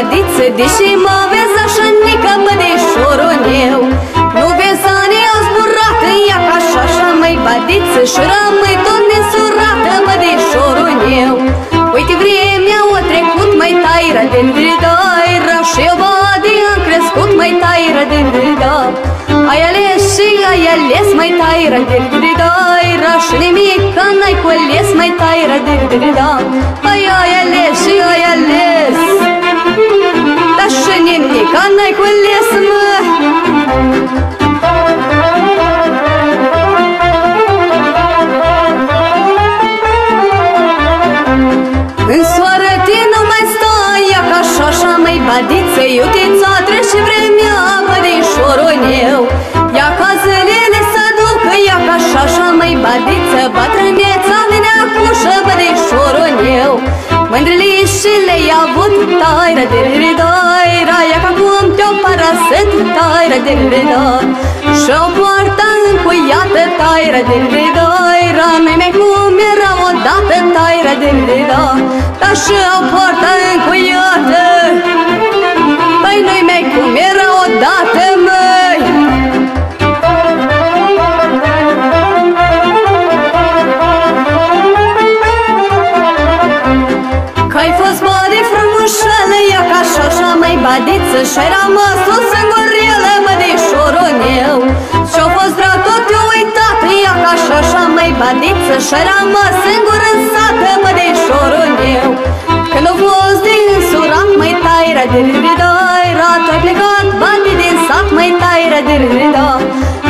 bădiță, deși mă vezi așa nică, bădișorul meu. Nu vezi anii au zburat în ea ca așa, măi bădiță, și rămâi tot nesurată, bădișorul meu. Uite vremea o trecut, măi tairă din dridaira, și eu bădi am crescut, măi tairă din drida. Ai ales și ai ales, măi tairă din dridaira, și nimic că n-ai cules, măi tairă din drida. Ai ales și ai ales, dar și nimic că n-ai cules, mă. În soară nu mai stai, ia ca așa, măi bădiță, iutița trece vremea, bădișorul meu. Ia ca zilele să ducă, ia ca așa, măi bădiță, bătrâneța vine acușă, bădișorul meu. Mândrele și le-ai avut, tairă de ridaira, ia ca cum te-o parasat, tairă de ridaira. Și-o poartă încuiată, tairă de ridaira, nu-i mai cum era odată, tairă de ridaira. Dar și-o poartă încuiată, păi nu-i mai cum era odată, măi. Că-ai fost bădi frumușelă, ia ca așa, măi bădiță, și-ai rămas tot singurelă, bădișorul meu. Și-o fost drag tot eu uitat, ia ca așa, măi bădiță, și-ai rămas singur în sată, bădișorul meu. Când a fost din surat, măi tairă de ridaira, tu-ai plecat bădi din sat, măi tairă de rida.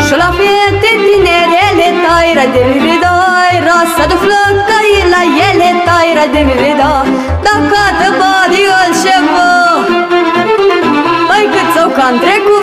Și la fete tinerele, tairă de ridaira, să duc flăcăi la ele, tairă de rida. Dacă te bădi altceva, păi cât sau că-am trecut